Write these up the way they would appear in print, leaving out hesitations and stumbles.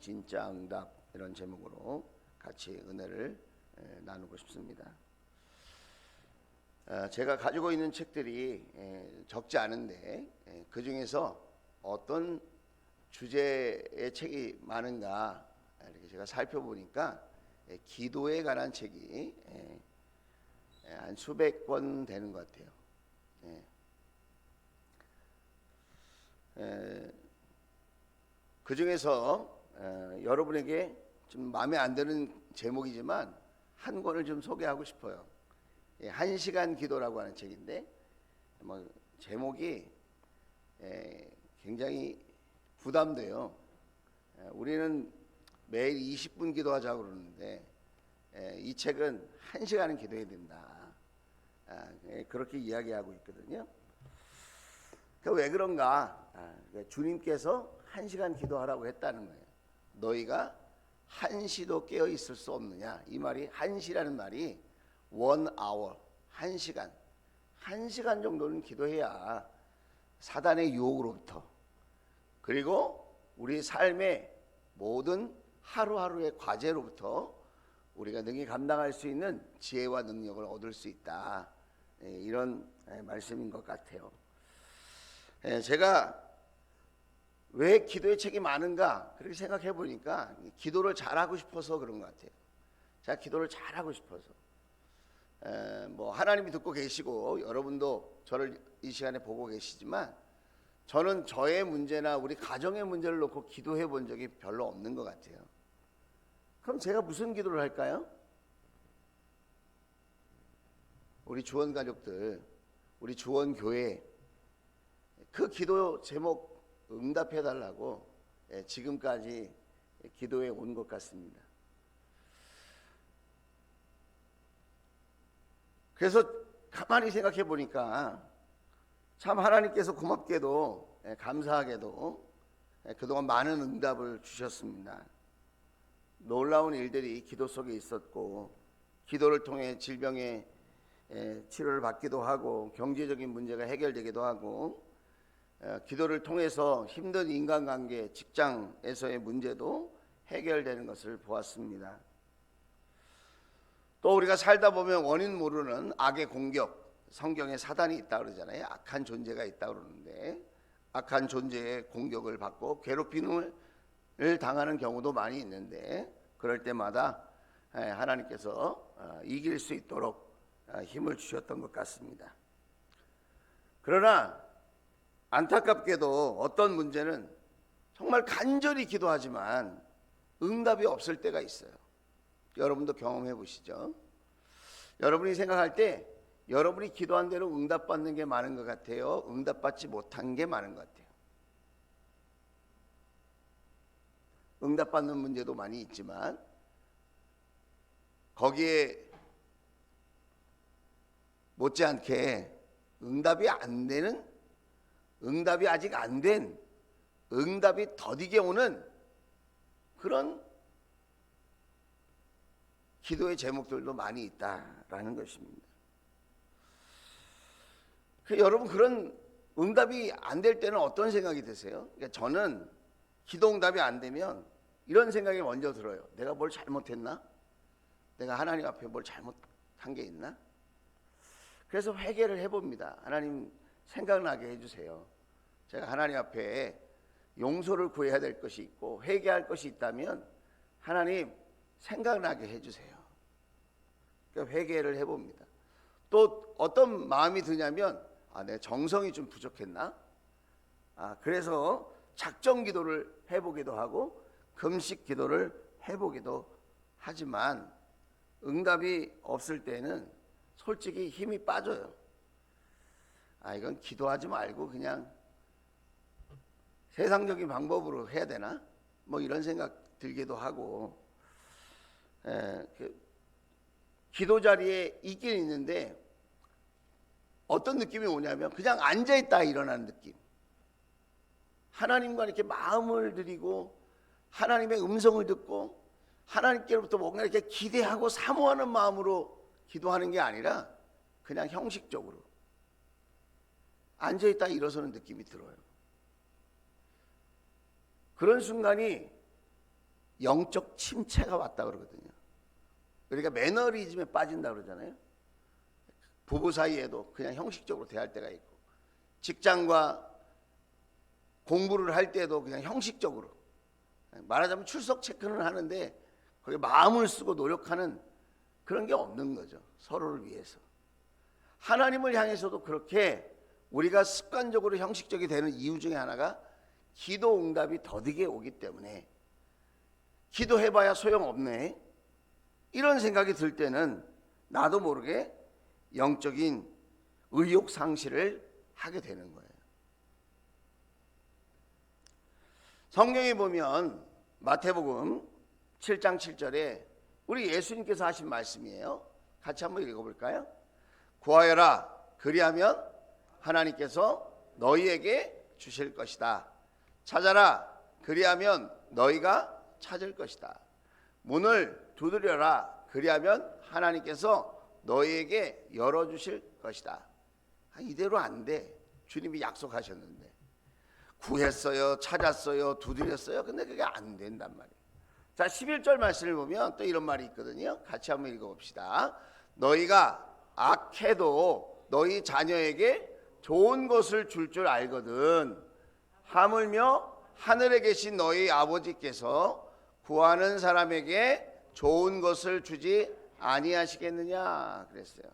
진짜 응답 이런 제목으로 같이 은혜를 나누고 싶습니다. 제가 가지고 있는 책들이 적지 않은데 그 중에서 어떤 주제의 책이 많은가 이렇게 제가 살펴보니까 기도에 관한 책이 한 수백 권 되는 것 같아요. 그 중에서 여러분에게 좀 마음에 안 드는 제목이지만 한 권을 좀 소개하고 싶어요. 1시간 기도라고 하는 책인데 제목이 굉장히 부담돼요. 우리는 매일 20분 기도하자고 그러는데 이 책은 1시간은 기도해야 된다. 그렇게 이야기하고 있거든요. 왜 그런가? 주님께서 1시간 기도하라고 했다는 거예요. 너희가 한시도 깨어 있을 수 없느냐? 이 말이 한시라는 말이 1hour, 1시간. 1시간 정도는 기도해야 사단의 유혹으로부터 그리고 우리 삶의 모든 하루하루의 과제로부터 우리가 능히 감당할 수 있는 지혜와 능력을 얻을 수 있다. 이런 말씀인 것 같아요. 제가 왜 기도의 책이 많은가 그렇게 생각해 보니까 기도를 잘하고 싶어서 그런 것 같아요. 제가 기도를 잘하고 싶어서 하나님이 듣고 계시고 여러분도 저를 이 시간에 보고 계시지만 저는 저의 문제나 우리 가정의 문제를 놓고 기도해 본 적이 별로 없는 것 같아요. 그럼 제가 무슨 기도를 할까요? 우리 주원 가족들, 우리 주원 교회 그 기도 제목 응답해 달라고 지금까지 기도해 온 것 같습니다. 그래서 가만히 생각해 보니까 참 하나님께서 고맙게도 감사하게도 그동안 많은 응답을 주셨습니다. 놀라운 일들이 기도 속에 있었고 기도를 통해 질병의 치료를 받기도 하고 경제적인 문제가 해결되기도 하고 기도를 통해서 힘든 인간관계, 직장에서의 문제도 해결되는 것을 보았습니다. 또 우리가 살다 보면 원인 모르는 악의 공격, 성경에 사단이 있다 그러잖아요. 악한 존재가 있다 그러는데 악한 존재의 공격을 받고 괴롭힘을 당하는 경우도 많이 있는데 그럴 때마다 하나님께서 이길 수 있도록 힘을 주셨던 것 같습니다. 그러나 안타깝게도 어떤 문제는 정말 간절히 기도하지만 응답이 없을 때가 있어요. 여러분도 경험해 보시죠. 여러분이 생각할 때 여러분이 기도한 대로 응답받는 게 많은 것 같아요? 응답받지 못한 게 많은 것 같아요? 응답받는 문제도 많이 있지만 거기에 못지않게 응답이 안 되는, 응답이 아직 안 된, 응답이 더디게 오는 그런 기도의 제목들도 많이 있다라는 것입니다. 여러분 그런 응답이 안 될 때는 어떤 생각이 드세요? 그러니까 저는 기도 응답이 안 되면 이런 생각이 먼저 들어요. 내가 뭘 잘못했나? 내가 하나님 앞에 뭘 잘못한 게 있나? 그래서 회개를 해봅니다. 하나님 생각나게 해주세요. 제가 하나님 앞에 용서를 구해야 될 것이 있고 회개할 것이 있다면 하나님 생각나게 해주세요. 그러니까 회개를 해봅니다. 또 어떤 마음이 드냐면 내 정성이 좀 부족했나? 그래서 작정 기도를 해보기도 하고 금식 기도를 해보기도 하지만 응답이 없을 때는 솔직히 힘이 빠져요. 이건 기도하지 말고 그냥 세상적인 방법으로 해야 되나? 이런 생각 들기도 하고 기도 자리에 있긴 있는데 어떤 느낌이 오냐면 그냥 앉아있다 일어나는 느낌. 하나님과 이렇게 마음을 드리고 하나님의 음성을 듣고 하나님께로부터 뭔가 이렇게 기대하고 사모하는 마음으로 기도하는 게 아니라 그냥 형식적으로 앉아있다 일어서는 느낌이 들어요. 그런 순간이 영적 침체가 왔다 그러거든요. 그러니까 매너리즘에 빠진다 그러잖아요. 부부 사이에도 그냥 형식적으로 대할 때가 있고, 직장과 공부를 할 때도 그냥 형식적으로, 말하자면 출석 체크는 하는데 거기에 마음을 쓰고 노력하는 그런 게 없는 거죠. 서로를 위해서. 하나님을 향해서도 그렇게 우리가 습관적으로 형식적이 되는 이유 중에 하나가 기도 응답이 더디게 오기 때문에, 기도해봐야 소용없네, 이런 생각이 들 때는 나도 모르게 영적인 의욕 상실을 하게 되는 거예요. 성경에 보면 마태복음 7장 7절에 우리 예수님께서 하신 말씀이에요. 같이 한번 읽어볼까요? 구하여라, 그리하면 하나님께서 너희에게 주실 것이다. 찾아라, 그리하면 너희가 찾을 것이다. 문을 두드려라, 그리하면 하나님께서 너희에게 열어주실 것이다. 이대로 안 돼. 주님이 약속하셨는데 구했어요, 찾았어요, 두드렸어요. 근데 그게 안 된단 말이에요. 자, 11절 말씀을 보면 또 이런 말이 있거든요. 같이 한번 읽어봅시다. 너희가 악해도 너희 자녀에게 좋은 것을 줄 줄 알거든 하물며 하늘에 계신 너희 아버지께서 구하는 사람에게 좋은 것을 주지 아니하시겠느냐 그랬어요.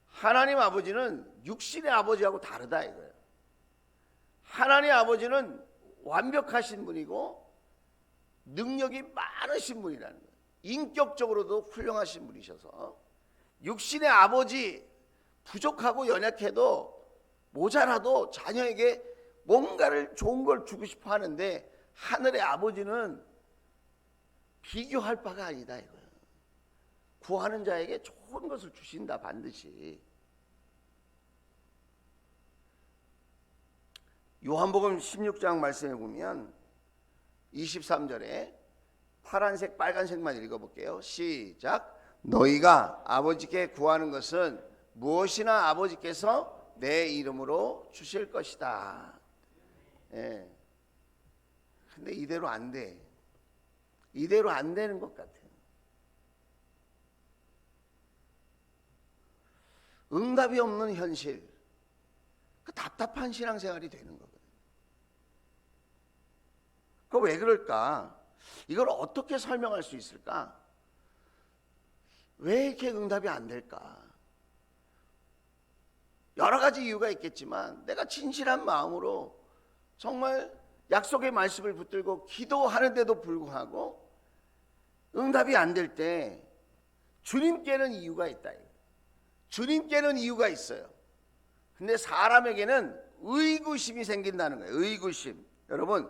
하나님 아버지는 육신의 아버지하고 다르다 이거예요. 하나님 아버지는 완벽하신 분이고 능력이 많으신 분이라는 거예요. 인격적으로도 훌륭하신 분이셔서 육신의 아버지, 부족하고 연약해도 모자라도 자녀에게 뭔가를 좋은 걸 주고 싶어 하는데, 하늘의 아버지는 비교할 바가 아니다 이거예요. 구하는 자에게 좋은 것을 주신다 반드시. 요한복음 16장 말씀에 보면 23절에 파란색 빨간색만 읽어볼게요. 시작. 너희가 아버지께 구하는 것은 무엇이나 아버지께서 내 이름으로 주실 것이다. 예. 근데 이대로 안 돼. 이대로 안 되는 것 같아요. 응답이 없는 현실, 그 답답한 신앙생활이 되는 거거든요. 그거 왜 그럴까? 이걸 어떻게 설명할 수 있을까? 왜 이렇게 응답이 안 될까? 여러 가지 이유가 있겠지만 내가 진실한 마음으로 정말 약속의 말씀을 붙들고 기도하는데도 불구하고 응답이 안 될 때 주님께는 이유가 있다. 주님께는 이유가 있어요. 근데 사람에게는 의구심이 생긴다는 거예요. 의구심. 여러분,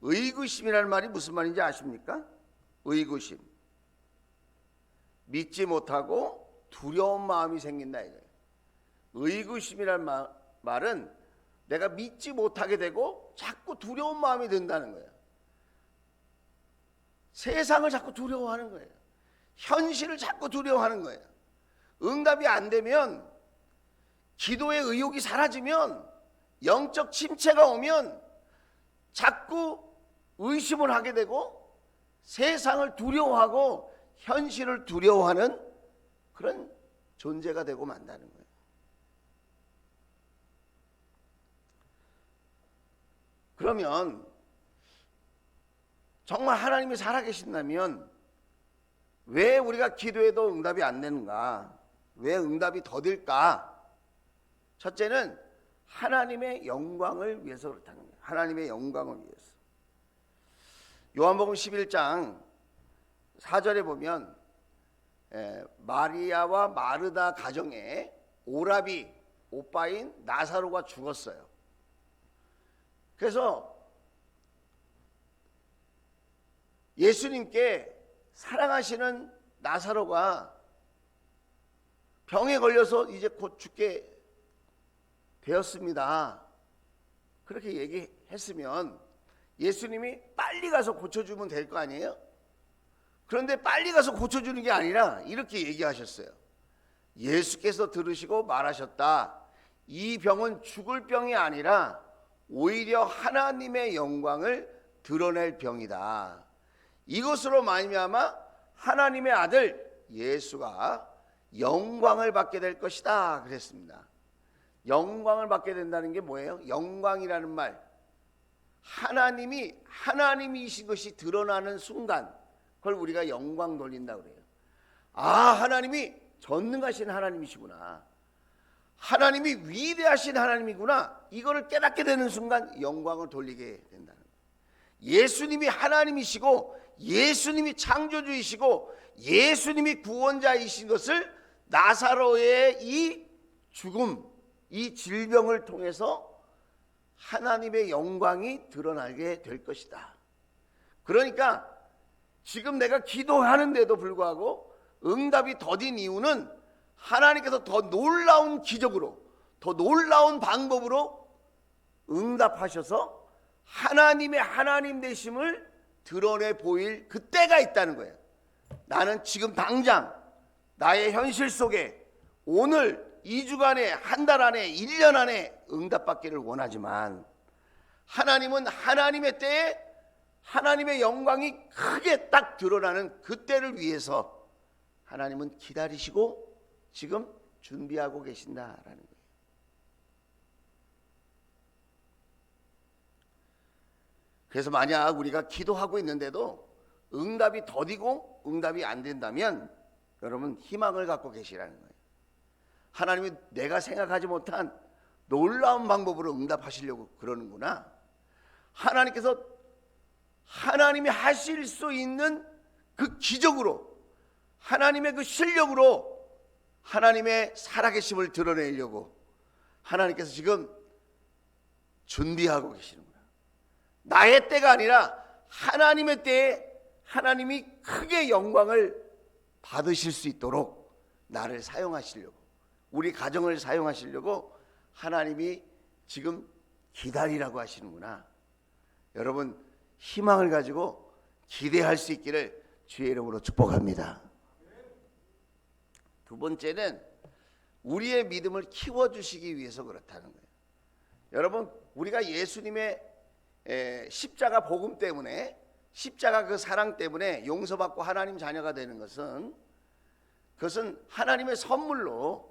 의구심이라는 말이 무슨 말인지 아십니까? 의구심. 믿지 못하고 두려운 마음이 생긴다 이거예요. 의구심이라는 말은 내가 믿지 못하게 되고 자꾸 두려운 마음이 든다는 거예요. 세상을 자꾸 두려워하는 거예요. 현실을 자꾸 두려워하는 거예요. 응답이 안 되면, 기도의 의욕이 사라지면, 영적 침체가 오면 자꾸 의심을 하게 되고 세상을 두려워하고 현실을 두려워하는 그런 존재가 되고 만다는 거예요. 그러면 정말 하나님이 살아계신다면 왜 우리가 기도해도 응답이 안 되는가? 왜 응답이 더딜까? 첫째는 하나님의 영광을 위해서 그렇다는 거예요. 하나님의 영광을 위해서. 요한복음 11장 4절에 보면 마리아와 마르다 가정에 오라비 오빠인 나사로가 죽었어요. 그래서 예수님께 사랑하시는 나사로가 병에 걸려서 이제 곧 죽게 되었습니다. 그렇게 얘기했으면 예수님이 빨리 가서 고쳐주면 될 거 아니에요? 그런데 빨리 가서 고쳐주는 게 아니라 이렇게 얘기하셨어요. 예수께서 들으시고 말하셨다. 이 병은 죽을 병이 아니라 오히려 하나님의 영광을 드러낼 병이다. 이것으로 말미암아 하나님의 아들 예수가 영광을 받게 될 것이다 그랬습니다. 영광을 받게 된다는 게 뭐예요? 영광이라는 말, 하나님이 하나님이신 것이 드러나는 순간, 그걸 우리가 영광 돌린다 그래요. 아, 하나님이 전능하신 하나님이시구나, 하나님이 위대하신 하나님이구나, 이거를 깨닫게 되는 순간 영광을 돌리게 된다는 거예요. 예수님이 하나님이시고 예수님이 창조주이시고 예수님이 구원자이신 것을 나사로의 이 죽음, 이 질병을 통해서 하나님의 영광이 드러나게 될 것이다. 그러니까 지금 내가 기도하는데도 불구하고 응답이 더딘 이유는 하나님께서 더 놀라운 기적으로, 더 놀라운 방법으로 응답하셔서 하나님의 하나님 되심을 드러내 보일 그때가 있다는 거예요. 나는 지금 당장 나의 현실 속에 오늘 2주간에, 한 달 안에, 1년 안에 응답받기를 원하지만 하나님은 하나님의 때에 하나님의 영광이 크게 딱 드러나는 그때를 위해서 하나님은 기다리시고 지금 준비하고 계신다라는 거예요. 그래서 만약 우리가 기도하고 있는데도 응답이 더디고 응답이 안 된다면 여러분 희망을 갖고 계시라는 거예요. 하나님이 내가 생각하지 못한 놀라운 방법으로 응답하시려고 그러는구나. 하나님께서 하나님이 하실 수 있는 그 기적으로, 하나님의 그 실력으로 하나님의 살아계심을 드러내려고 하나님께서 지금 준비하고 계시는구나. 나의 때가 아니라 하나님의 때에 하나님이 크게 영광을 받으실 수 있도록 나를 사용하시려고, 우리 가정을 사용하시려고 하나님이 지금 기다리라고 하시는구나. 여러분 희망을 가지고 기대할 수 있기를 주의 이름으로 축복합니다. 두 번째는 우리의 믿음을 키워주시기 위해서 그렇다는 거예요. 여러분 우리가 예수님의 십자가 복음 때문에, 십자가 그 사랑 때문에 용서받고 하나님 자녀가 되는 것은, 그것은 하나님의 선물로,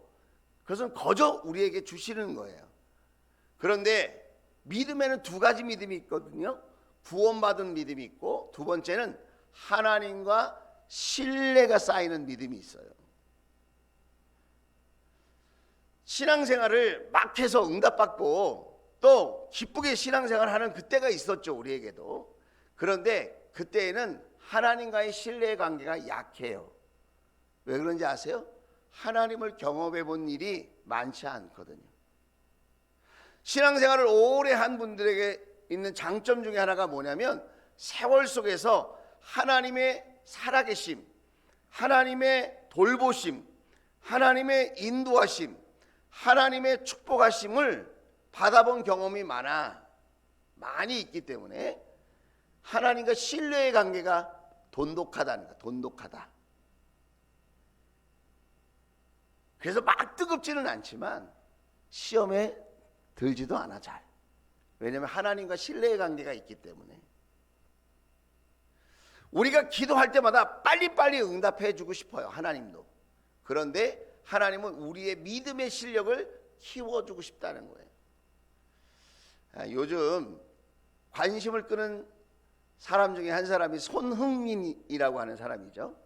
그것은 거저 우리에게 주시는 거예요. 그런데 믿음에는 두 가지 믿음이 있거든요. 구원받은 믿음이 있고, 두 번째는 하나님과 신뢰가 쌓이는 믿음이 있어요. 신앙생활을 막 해서 응답받고 또 기쁘게 신앙생활하는 그때가 있었죠, 우리에게도. 그런데 그때에는 하나님과의 신뢰의 관계가 약해요. 왜 그런지 아세요? 하나님을 경험해 본 일이 많지 않거든요. 신앙생활을 오래 한 분들에게 있는 장점 중에 하나가 뭐냐면, 세월 속에서 하나님의 살아계심, 하나님의 돌보심, 하나님의 인도하심, 하나님의 축복하심을 받아본 경험이 많이 있기 때문에 하나님과 신뢰의 관계가 돈독하다는 거야. 돈독하다. 그래서 막 뜨겁지는 않지만 시험에 들지도 않아 잘. 왜냐하면 하나님과 신뢰의 관계가 있기 때문에. 우리가 기도할 때마다 빨리빨리 응답해 주고 싶어요, 하나님도. 그런데 하나님은 우리의 믿음의 실력을 키워주고 싶다는 거예요. 요즘 관심을 끄는 사람 중에 한 사람이 손흥민이라고 하는 사람이죠.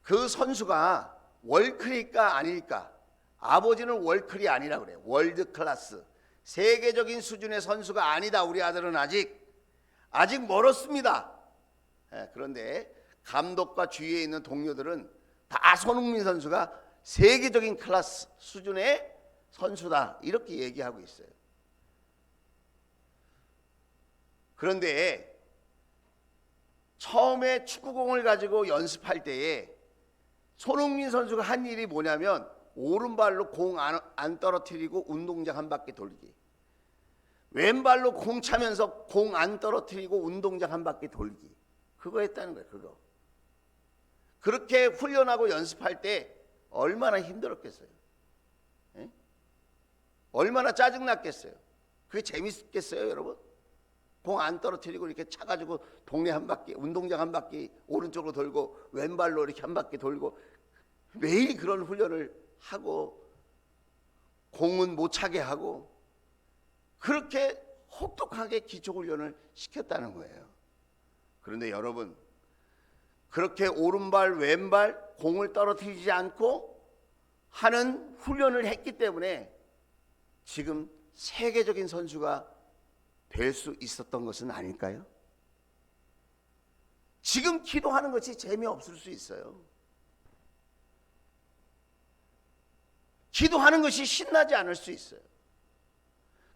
그 선수가 월클일까 아닐까? 아버지는 월클이 아니라 그래요. 월드 클래스, 세계적인 수준의 선수가 아니다. 우리 아들은 아직 멀었습니다. 그런데 감독과 주위에 있는 동료들은 다 손흥민 선수가 세계적인 클래스 수준의 선수다, 이렇게 얘기하고 있어요. 그런데 처음에 축구공을 가지고 연습할 때에 손흥민 선수가 한 일이 뭐냐면, 오른발로 공 안 떨어뜨리고 운동장 한 바퀴 돌기, 왼발로 공 차면서 공 안 떨어뜨리고 운동장 한 바퀴 돌기, 그거 했다는 거예요. 그거. 그렇게 훈련하고 연습할 때 얼마나 힘들었겠어요. 에? 얼마나 짜증났겠어요. 그게 재밌겠어요, 여러분? 공 안 떨어뜨리고 이렇게 차가지고 동네 한 바퀴, 운동장 한 바퀴 오른쪽으로 돌고 왼발로 이렇게 한 바퀴 돌고 매일 그런 훈련을 하고 공은 못 차게 하고 그렇게 혹독하게 기초훈련을 시켰다는 거예요. 그런데 여러분, 그렇게 오른발 왼발 공을 떨어뜨리지 않고 하는 훈련을 했기 때문에 지금 세계적인 선수가 될 수 있었던 것은 아닐까요? 지금 기도하는 것이 재미없을 수 있어요. 기도하는 것이 신나지 않을 수 있어요.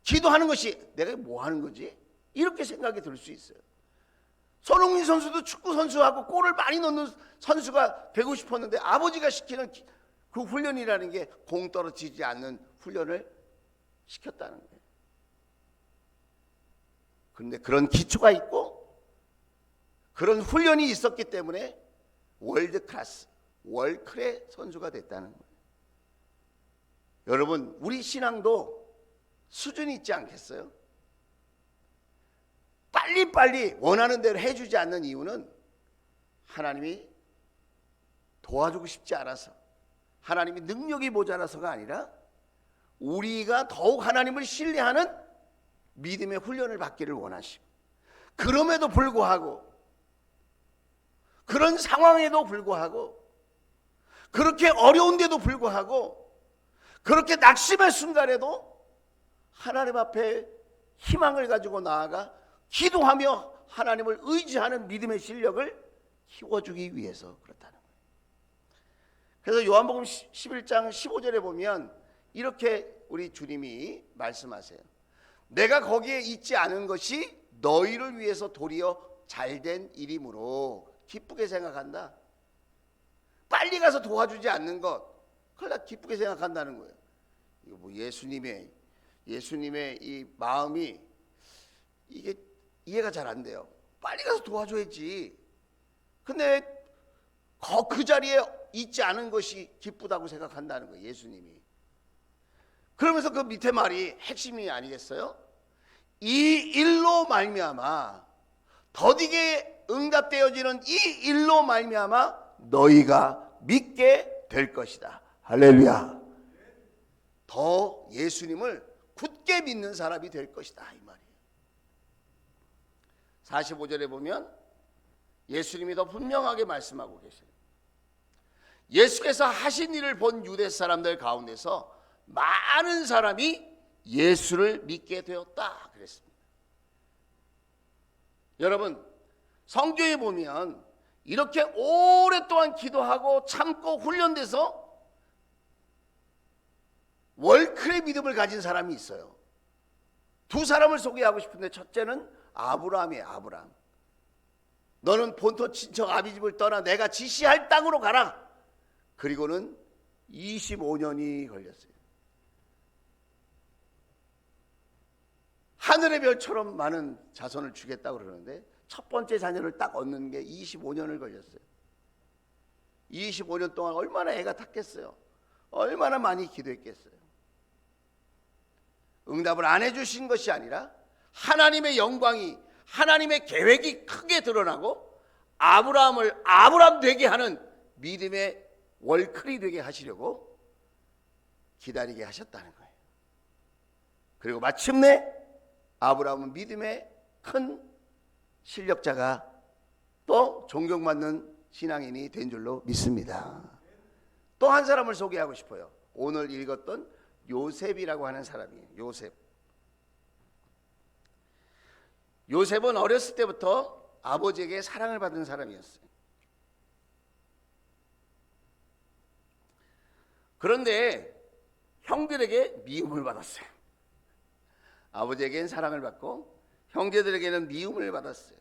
기도하는 것이 내가 뭐 하는 거지? 이렇게 생각이 들 수 있어요. 손흥민 선수도 축구 선수하고 골을 많이 넣는 선수가 되고 싶었는데 아버지가 시키는 그 훈련이라는 게 공 떨어지지 않는 훈련을 시켰다는 거예요. 그런데 그런 기초가 있고 그런 훈련이 있었기 때문에 월드 클래스, 월클의 선수가 됐다는 거예요. 여러분, 우리 신앙도 수준이 있지 않겠어요? 빨리빨리 원하는 대로 해주지 않는 이유는 하나님이 도와주고 싶지 않아서, 하나님이 능력이 모자라서가 아니라 우리가 더욱 하나님을 신뢰하는 믿음의 훈련을 받기를 원하시고, 그럼에도 불구하고, 그런 상황에도 불구하고, 그렇게 어려운데도 불구하고, 그렇게 낙심의 순간에도 하나님 앞에 희망을 가지고 나아가 기도하며 하나님을 의지하는 믿음의 실력을 키워주기 위해서 그렇다는 거예요. 그래서 요한복음 11장 15절에 보면 이렇게 우리 주님이 말씀하세요. 내가 거기에 있지 않은 것이 너희를 위해서 도리어 잘된 일이므로 기쁘게 생각한다. 빨리 가서 도와주지 않는 것, 그걸 다 기쁘게 생각한다는 거예요. 이거 뭐 예수님의 이 마음이 이게 이해가 잘 안 돼요. 빨리 가서 도와줘야지. 근데 그 자리에 있지 않은 것이 기쁘다고 생각한다는 거예요, 예수님이. 그러면서 그 밑에 말이 핵심이 아니겠어요? 이 일로 말미암아, 더디게 응답되어지는 이 일로 말미암아 너희가 믿게 될 것이다. 할렐루야. 더 예수님을 굳게 믿는 사람이 될 것이다, 이 말이에요. 45절에 보면 예수님이 더 분명하게 말씀하고 계세요. 예수께서 하신 일을 본 유대 사람들 가운데서 많은 사람이 예수를 믿게 되었다 그랬습니다. 여러분, 성경에 보면 이렇게 오랫동안 기도하고 참고 훈련돼서 월클의 믿음을 가진 사람이 있어요. 두 사람을 소개하고 싶은데, 첫째는 아브라함이에요. 아브라함. 너는 본토 친척 아비집을 떠나 내가 지시할 땅으로 가라. 그리고는 25년이 걸렸어요. 하늘의 별처럼 많은 자손을 주겠다고 그러는데 첫 번째 자녀를 딱 얻는 게 25년을 걸렸어요. 25년 동안 얼마나 애가 탔겠어요. 얼마나 많이 기도했겠어요. 응답을 안 해주신 것이 아니라 하나님의 영광이, 하나님의 계획이 크게 드러나고 아브라함을 아브라함 되게 하는 믿음의 월클이 되게 하시려고 기다리게 하셨다는 거예요. 그리고 마침내 아브라함은 믿음의 큰 실력자가 또 존경받는 신앙인이 된 줄로 믿습니다. 또 한 사람을 소개하고 싶어요. 오늘 읽었던 요셉이라고 하는 사람이에요. 요셉은 어렸을 때부터 아버지에게 사랑을 받은 사람이었어요. 그런데 형들에게 미움을 받았어요. 아버지에게는 사랑을 받고 형제들에게는 미움을 받았어요.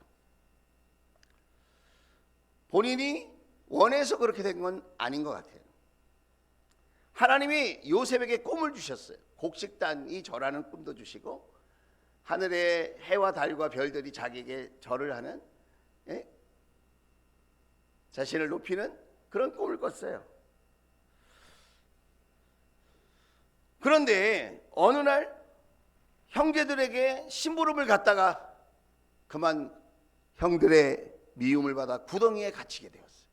본인이 원해서 그렇게 된 건 아닌 것 같아요. 하나님이 요셉에게 꿈을 주셨어요. 곡식단이 절하는 꿈도 주시고 하늘의 해와 달과 별들이 자기에게 절을 하는, 자신을 높이는 그런 꿈을 꿨어요. 그런데 어느 날 형제들에게 심부름을 갔다가 그만 형들의 미움을 받아 구덩이에 갇히게 되었어요.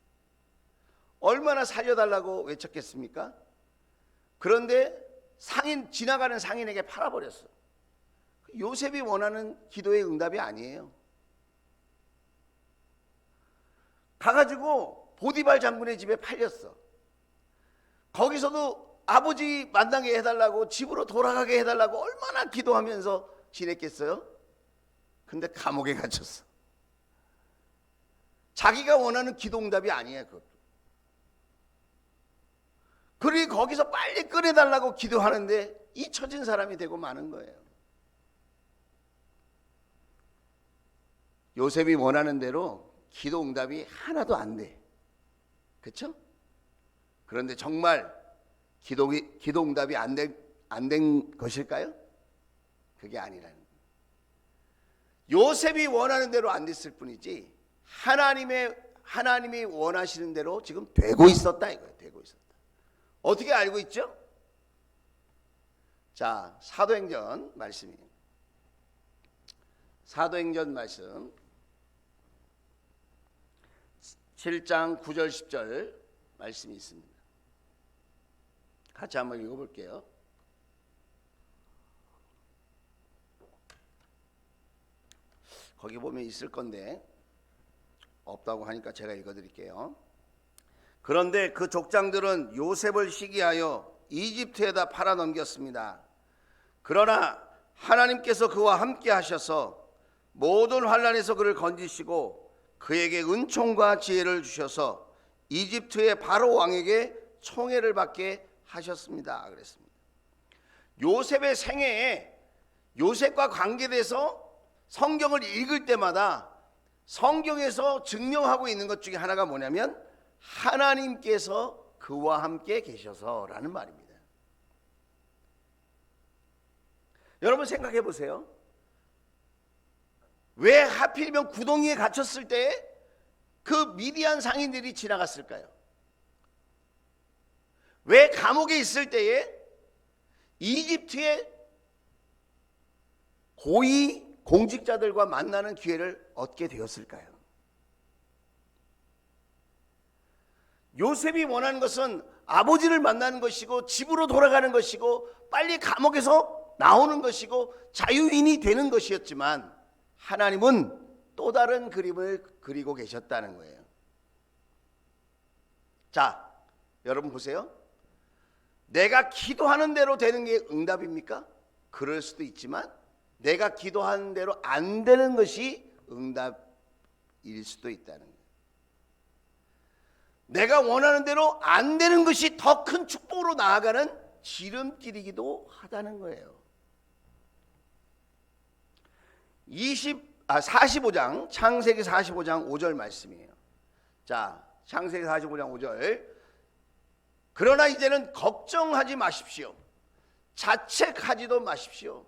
얼마나 살려달라고 외쳤겠습니까? 그런데 지나가는 상인에게 팔아버렸어. 요셉이 원하는 기도의 응답이 아니에요. 가가지고 보디발 장군의 집에 팔렸어. 거기서도 아버지 만나게 해달라고, 집으로 돌아가게 해달라고 얼마나 기도하면서 지냈겠어요? 근데 감옥에 갇혔어. 자기가 원하는 기도 응답이 아니에요. 그것도. 그리고 거기서 빨리 꺼내달라고 기도하는데 잊혀진 사람이 되고 마는 거예요. 요셉이 원하는 대로 기도 응답이 하나도 안 돼. 그렇죠? 그런데 정말 기도 응답이 안 된 것일까요? 그게 아니라는 거예요. 요셉이 원하는 대로 안 됐을 뿐이지 하나님이 원하시는 대로 지금 되고 있었다 이거예요. 되고 있었다. 어떻게 알고 있죠? 자, 사도행전 말씀이에요. 사도행전 말씀 7장 9절 10절 말씀이 있습니다. 같이 한번 읽어볼게요. 거기 보면 있을 건데 없다고 하니까 제가 읽어드릴게요. 그런데 그 족장들은 요셉을 시기하여 이집트에다 팔아넘겼습니다. 그러나 하나님께서 그와 함께 하셔서 모든 환난에서 그를 건지시고 그에게 은총과 지혜를 주셔서 이집트의 바로 왕에게 총애를 받게 하셨습니다. 그랬습니다. 요셉의 생애에 요셉과 관계돼서 성경을 읽을 때마다 성경에서 증명하고 있는 것 중에 하나가 뭐냐면 하나님께서 그와 함께 계셔서라는 말입니다. 여러분 생각해 보세요. 왜 하필이면 구덩이에 갇혔을 때 그 미디안 상인들이 지나갔을까요? 왜 감옥에 있을 때에 이집트의 고위 공직자들과 만나는 기회를 얻게 되었을까요? 요셉이 원하는 것은 아버지를 만나는 것이고 집으로 돌아가는 것이고 빨리 감옥에서 나오는 것이고 자유인이 되는 것이었지만 하나님은 또 다른 그림을 그리고 계셨다는 거예요. 자, 여러분 보세요. 내가 기도하는 대로 되는 게 응답입니까? 그럴 수도 있지만 내가 기도하는 대로 안 되는 것이 응답일 수도 있다는 거예요. 내가 원하는 대로 안 되는 것이 더 큰 축복으로 나아가는 지름길이기도 하다는 거예요. 45장 창세기 45장 5절 말씀이에요. 자, 창세기 45장 5절. 그러나 이제는 걱정하지 마십시오. 자책하지도 마십시오.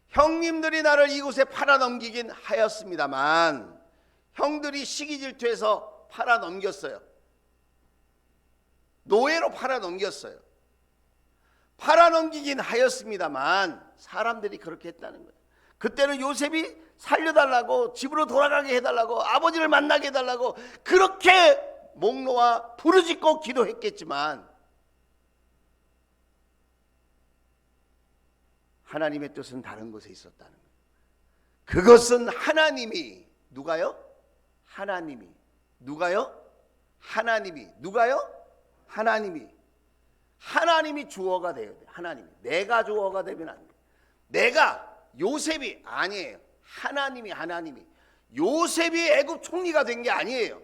형님들이 나를 이곳에 팔아넘기긴 하였습니다만 형들이 시기 질투해서 팔아넘겼어요. 노예로 팔아넘겼어요. 팔아넘기긴 하였습니다만 사람들이 그렇게 했다는 거예요. 그때는 요셉이 살려달라고 집으로 돌아가게 해달라고 아버지를 만나게 해달라고 그렇게 목 놓아 부르짖고 기도했겠지만 하나님의 뜻은 다른 곳에 있었다는 거예요. 그것은 하나님이 누가요? 하나님이 누가요? 하나님이 누가요? 하나님이 주어가 되어야 돼. 하나님이 내가 주어가 되면 안 돼. 내가 요셉이 아니에요. 하나님이 요셉이 애굽 총리가 된 게 아니에요.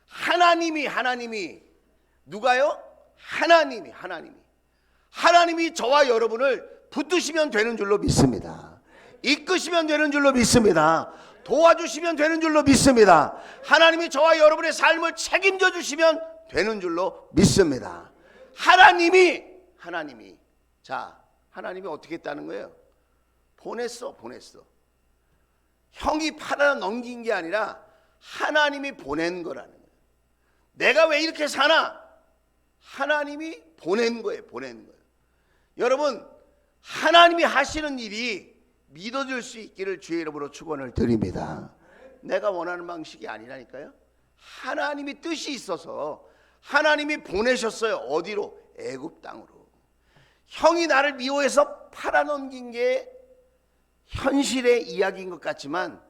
하나님이 누가요? 하나님이 저와 여러분을 붙드시면 되는 줄로 믿습니다. 이끄시면 되는 줄로 믿습니다. 도와주시면 되는 줄로 믿습니다. 하나님이 저와 여러분의 삶을 책임져 주시면 되는 줄로 믿습니다. 하나님이 자, 하나님이 어떻게 했다는 거예요? 보냈어. 형이 팔아 넘긴 게 아니라 하나님이 보낸 거라는 거예요. 내가 왜 이렇게 사나? 하나님이 보낸 거예요. 여러분, 하나님이 하시는 일이 믿어질 수 있기를 주의 이름으로 축원을 드립니다. 내가 원하는 방식이 아니라니까요. 하나님이 뜻이 있어서 하나님이 보내셨어요. 어디로? 애굽 땅으로. 형이 나를 미워해서 팔아넘긴 게 현실의 이야기인 것 같지만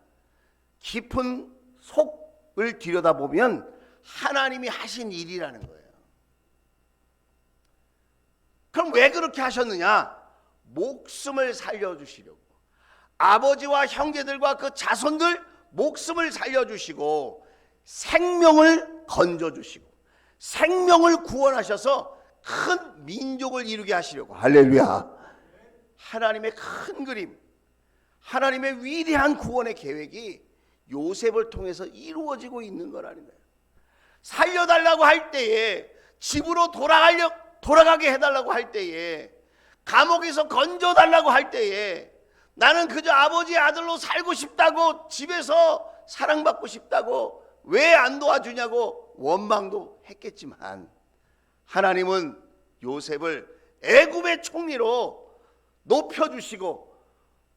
깊은 속을 들여다보면 하나님이 하신 일이라는 거예요. 그럼 왜 그렇게 하셨느냐? 목숨을 살려주시려고. 아버지와 형제들과 그 자손들 목숨을 살려주시고 생명을 건져주시고 생명을 구원하셔서 큰 민족을 이루게 하시려고. 할렐루야. 하나님의 큰 그림, 하나님의 위대한 구원의 계획이 요셉을 통해서 이루어지고 있는 거라는 거예요. 살려달라고 할 때에, 집으로 돌아가게 해달라고 할 때에, 감옥에서 건져달라고 할 때에, 나는 그저 아버지의 아들로 살고 싶다고, 집에서 사랑받고 싶다고 왜 안 도와주냐고 원망도 했겠지만, 하나님은 요셉을 애굽의 총리로 높여주시고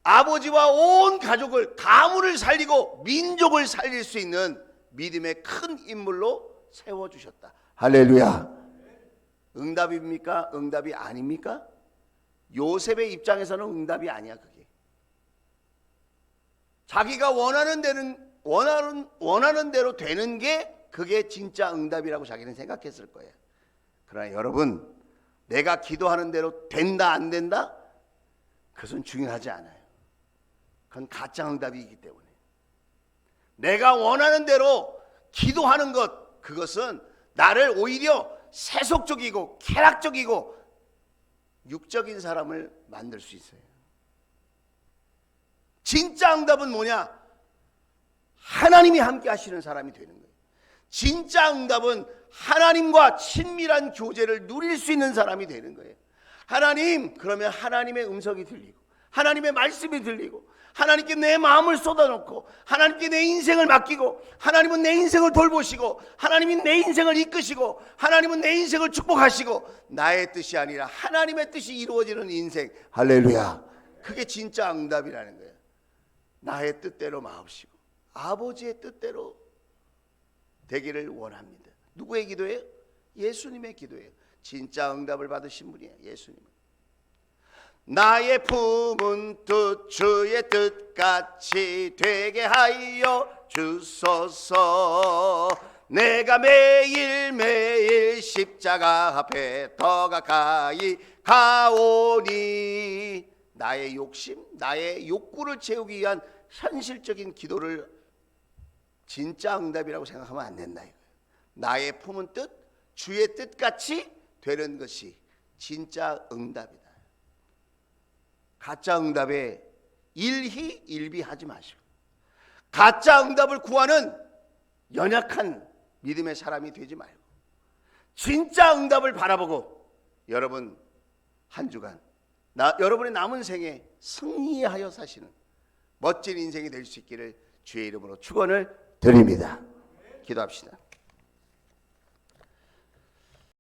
아버지와 온 가족을, 가문을 살리고 민족을 살릴 수 있는 믿음의 큰 인물로 세워주셨다. 할렐루야. 응답입니까? 응답이 아닙니까? 요셉의 입장에서는 응답이 아니야. 그게 자기가 원하는 대로 되는 게 그게 진짜 응답이라고 자기는 생각했을 거예요. 그러나 여러분, 내가 기도하는 대로 된다 안 된다? 그것은 중요하지 않아요. 그건 가짜 응답이기 때문에. 내가 원하는 대로 기도하는 것, 그것은 나를 오히려 세속적이고 쾌락적이고 육적인 사람을 만들 수 있어요. 진짜 응답은 뭐냐? 하나님이 함께 하시는 사람이 되는 거예요. 진짜 응답은 하나님과 친밀한 교제를 누릴 수 있는 사람이 되는 거예요. 하나님, 그러면 하나님의 음성이 들리고 하나님의 말씀이 들리고 하나님께 내 마음을 쏟아놓고 하나님께 내 인생을 맡기고 하나님은 내 인생을 돌보시고 하나님이 내 인생을 이끄시고 하나님은 내 인생을 축복하시고 나의 뜻이 아니라 하나님의 뜻이 이루어지는 인생. 할렐루야. 그게 진짜 응답이라는 거예요. 나의 뜻대로 마옵시고 아버지의 뜻대로 되기를 원합니다. 누구의 기도예요? 예수님의 기도예요. 진짜 응답을 받으신 분이에요. 예수님. 나의 품은 뜻 주의 뜻같이 되게 하여 주소서. 내가 매일매일 십자가 앞에 더 가까이 가오니. 나의 욕심, 나의 욕구를 채우기 위한 현실적인 기도를 진짜 응답이라고 생각하면 안 된다 이거예요. 나의 품은 뜻, 주의 뜻같이 되는 것이 진짜 응답이다. 가짜 응답에 일희일비하지 마시고 가짜 응답을 구하는 연약한 믿음의 사람이 되지 말고 진짜 응답을 바라보고 여러분 한 주간 여러분의 남은 생에 승리하여 사시는 멋진 인생이 될 수 있기를 주의 이름으로 축원을 드립니다. 기도합시다.